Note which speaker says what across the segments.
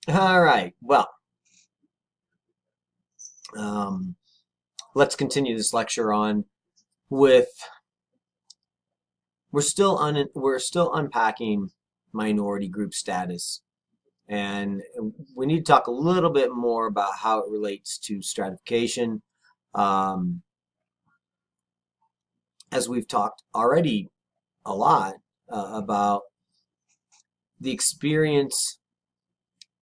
Speaker 1: All right. Well, um, let's continue this lecture on with we're still unpacking minority group status, and we need to talk a little bit more about how it relates to stratification. Um, as we've talked already a lot about the experience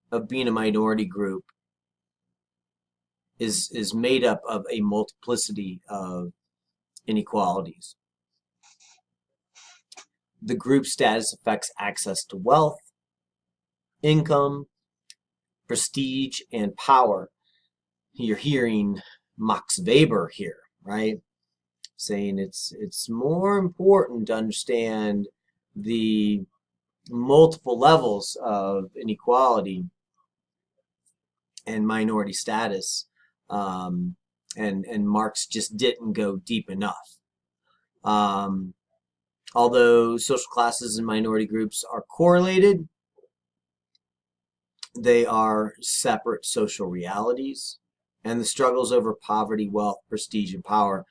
Speaker 1: of being a minority group is made up of a multiplicity of inequalities. The group status affects access to wealth, income, prestige, and power. You're hearing Max Weber here, right? Saying it's more important to understand the multiple levels of inequality and minority status. And Marx just didn't go deep enough. Um, although social classes and minority groups are correlated, they are separate social realities, and the struggles over poverty, wealth, prestige, and power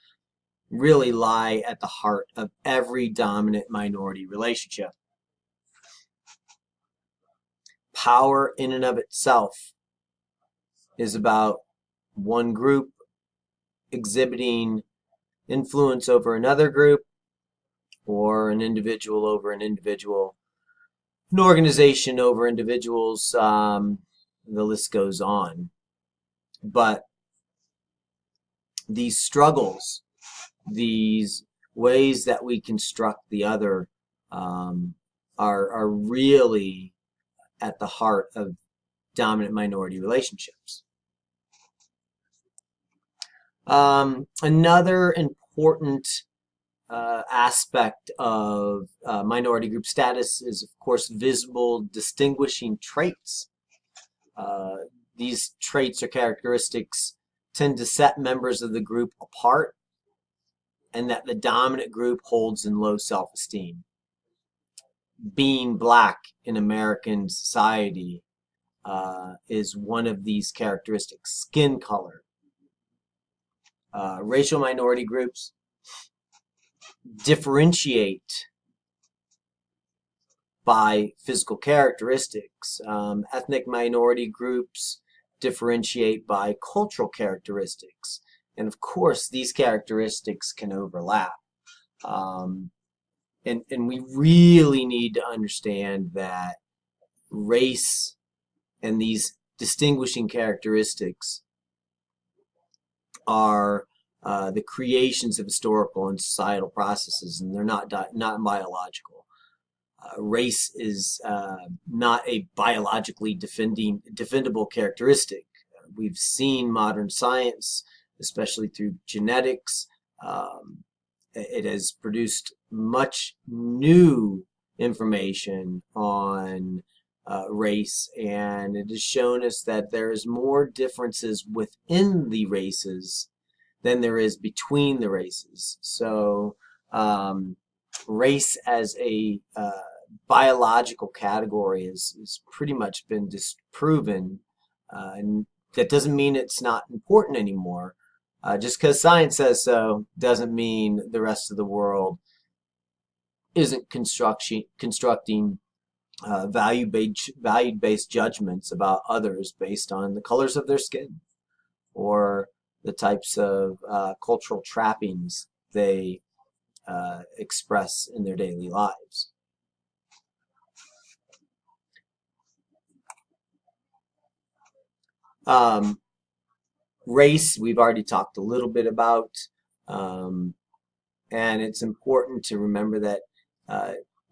Speaker 1: really lie at the heart of every dominant minority relationship. Power in and of itself is about one group exhibiting influence over another group, or an individual over an individual, an organization over individuals. The list goes on. But these struggles, these ways that we construct the other, are really at the heart of dominant minority relationships. Another important aspect of minority group status is, of course, visible distinguishing traits. These traits or characteristics tend to set members of the group apart, and that the dominant group holds in low self-esteem. Being black in American society is one of these characteristics. Skin color. Racial minority groups differentiate by physical characteristics. Ethnic minority groups differentiate by cultural characteristics. And of course, these characteristics can overlap. And we really need to understand that race and these distinguishing characteristics are the creations of historical and societal processes, and they're not biological. Race is not a biologically defendable characteristic. We've seen modern science, especially through genetics. It has produced much new information on race, and it has shown us that there is more differences within the races than there is between the races. So race as a biological category has pretty much been disproven, and that doesn't mean it's not important anymore. Just because science says so doesn't mean the rest of the world isn't constructing value-based judgments about others based on the colors of their skin or the types of cultural trappings they express in their daily lives. Race, we've already talked a little bit about, and it's important to remember that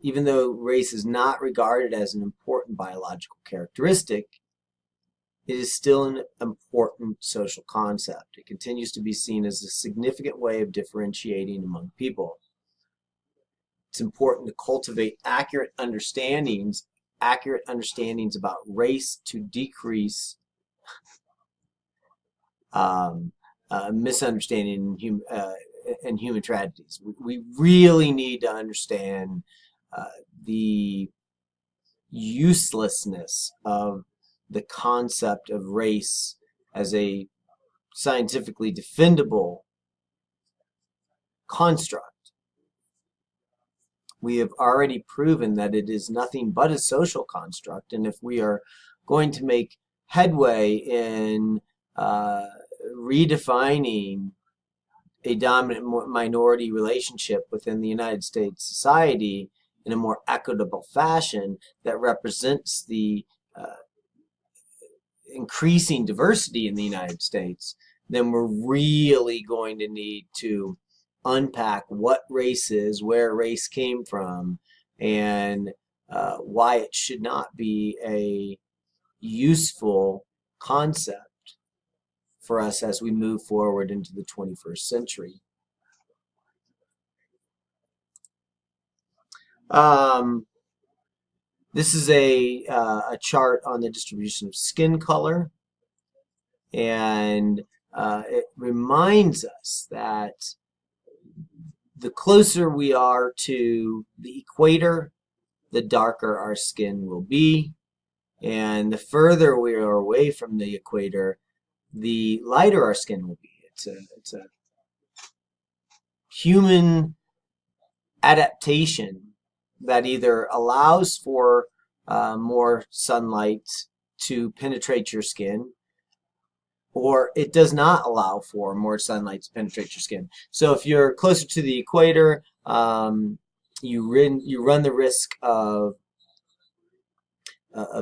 Speaker 1: even though race is not regarded as an important biological characteristic, it is still an important social concept. It continues to be seen as a significant way of differentiating among people. It's important to cultivate accurate understandings about race to decrease misunderstanding and human tragedies. We really need to understand the uselessness of the concept of race as a scientifically defendable construct. We have already proven that it is nothing but a social construct, and if we are going to make headway in redefining a dominant minority relationship within the United States society in a more equitable fashion that represents the increasing diversity in the United States, then we're really going to need to unpack what race is, where race came from, and why it should not be a useful concept for us as we move forward into the 21st century. This is a chart on the distribution of skin color, and it reminds us that the closer we are to the equator, the darker our skin will be, and the further we are away from the equator, the lighter our skin will be. It's a human adaptation that either allows for more sunlight to penetrate your skin, or it does not allow for more sunlight to penetrate your skin. So if you're closer to the equator, you run the risk of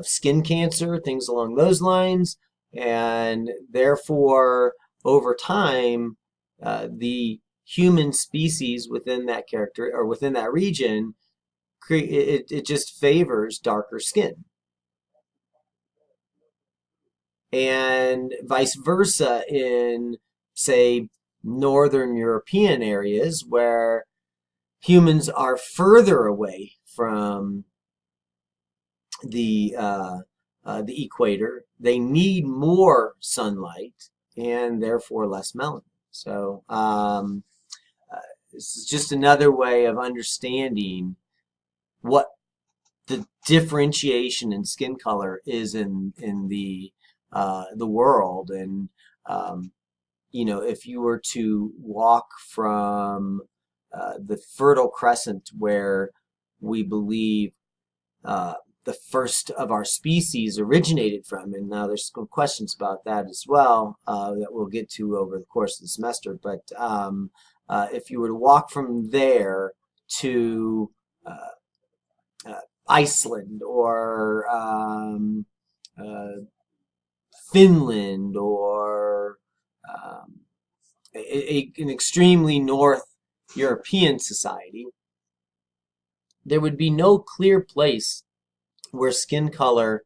Speaker 1: skin cancer, things along those lines, and therefore over time the human species within that character or within that region, it just favors darker skin. And vice versa in, say, Northern European areas where humans are further away from the equator, they need more sunlight and therefore less melanin. So this is just another way of understanding what the differentiation in skin color is in the world. And you know, if you were to walk from the Fertile Crescent, where we believe the first of our species originated from, and now there's some questions about that as well that we'll get to over the course of the semester, but if you were to walk from there to Iceland or Finland or an extremely North European society, there would be no clear place where skin color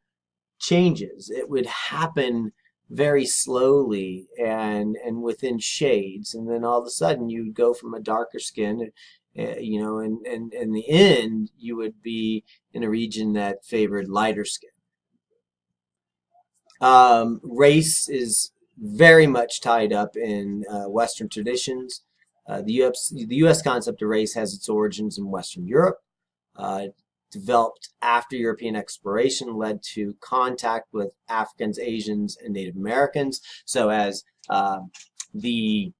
Speaker 1: changes. It would happen very slowly and within shades, and then all of a sudden you would go from a darker skin, you know, and in the end you would be in a region that favored lighter skin. Race is very much tied up in Western traditions. The U.S. concept of race has its origins in Western Europe. Developed after European exploration, led to contact with Africans, Asians, and Native Americans. So as the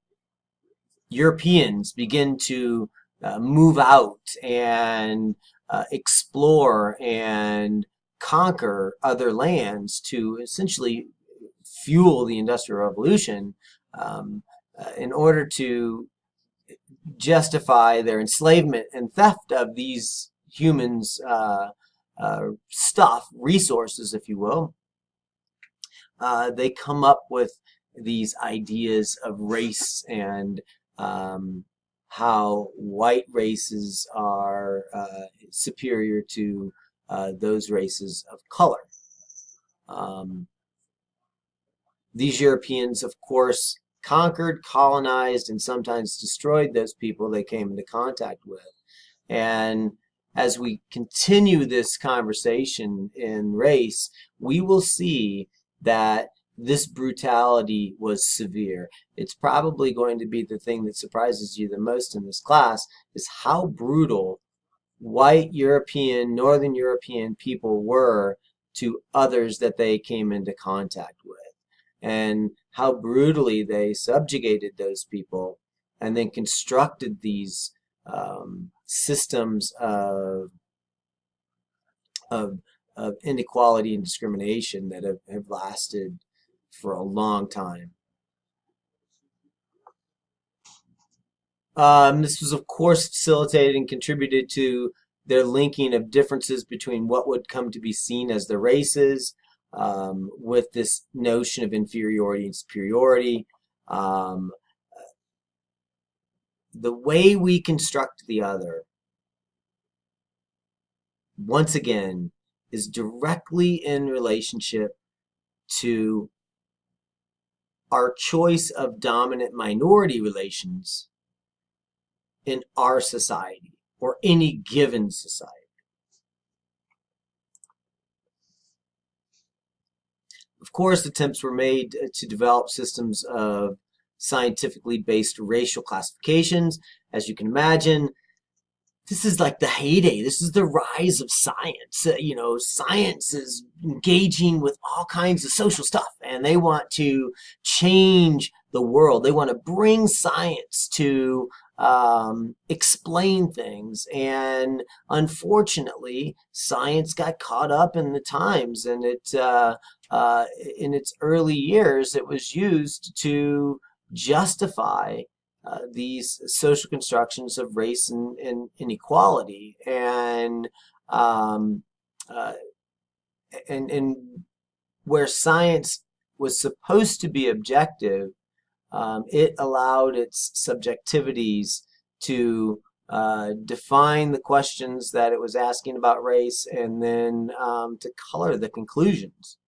Speaker 1: Europeans begin to move out and explore and conquer other lands to essentially fuel the Industrial Revolution, in order to justify their enslavement and theft of these humans' stuff, resources, if you will, they come up with these ideas of race and how white races are superior to those races of color. These Europeans, of course, conquered, colonized, and sometimes destroyed those people they came into contact with. And as we continue this conversation in race, we will see that this brutality was severe. It's probably going to be the thing that surprises you the most in this class, is how brutal white European, Northern European people were to others that they came into contact with, and how brutally they subjugated those people and then constructed these systems of inequality and discrimination that have lasted for a long time. This was, of course, facilitated and contributed to their linking of differences between what would come to be seen as the races, with this notion of inferiority and superiority. The way we construct the other, once again, is directly in relationship to our choice of dominant minority relations in our society or any given society. Of course, attempts were made to develop systems of scientifically based racial classifications. As you can imagine, this is like the heyday. This is the rise of science. Science is engaging with all kinds of social stuff, and they want to change the world. They want to bring science to explain things. And unfortunately, science got caught up in the times, and in its early years, it was used to justify these social constructions of race and inequality, and where science was supposed to be objective, it allowed its subjectivities to define the questions that it was asking about race, and then to color the conclusions.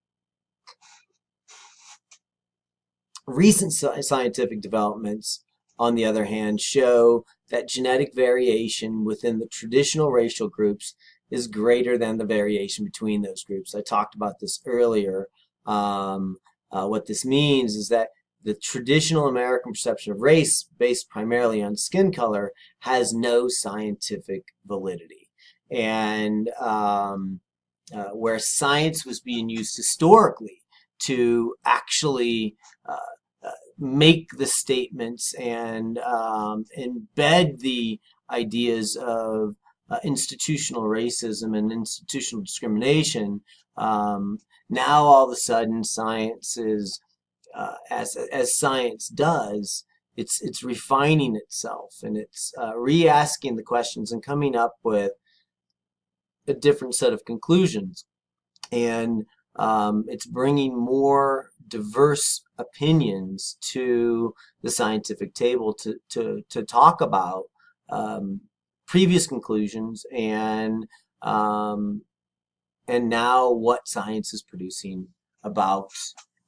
Speaker 1: Recent scientific developments, on the other hand, show that genetic variation within the traditional racial groups is greater than the variation between those groups. I talked about this earlier. What this means is that the traditional American perception of race, based primarily on skin color, has no scientific validity. And where science was being used historically to actually make the statements and embed the ideas of institutional racism and institutional discrimination, now all of a sudden science is, as science does, it's refining itself, and it's re-asking the questions and coming up with a different set of conclusions, and it's bringing more diverse opinions to the scientific table to talk about previous conclusions and now what science is producing about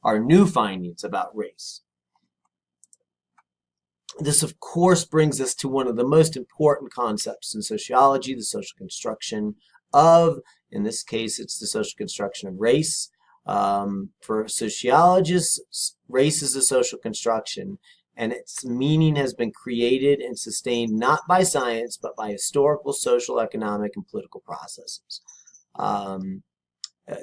Speaker 1: our new findings about race. This, of course, brings us to one of the most important concepts in sociology, the social construction of, in this case, it's the social construction of race. For sociologists, race is a social construction, and its meaning has been created and sustained not by science, but by historical, social, economic, and political processes.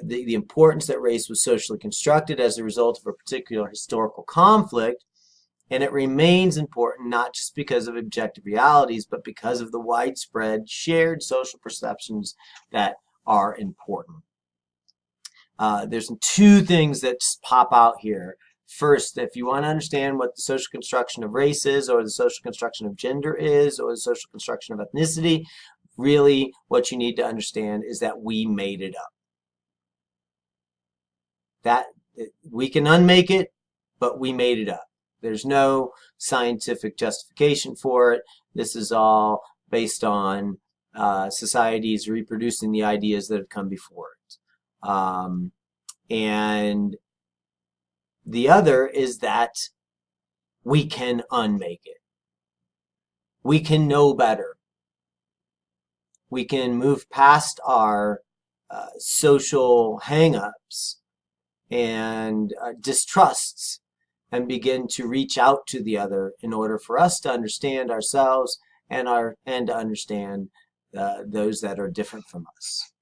Speaker 1: The importance that race was socially constructed as a result of a particular historical conflict, and it remains important not just because of objective realities, but because of the widespread shared social perceptions that are important. There's two things that pop out here. First, if you want to understand what the social construction of race is, or the social construction of gender is, or the social construction of ethnicity, really what you need to understand is that we made it up. That we can unmake it, but we made it up. There's no scientific justification for it. This is all based on societies reproducing the ideas that have come before it. And the other is that we can unmake it. We can know better. We can move past our social hang-ups and distrusts and begin to reach out to the other in order for us to understand ourselves and to understand those that are different from us.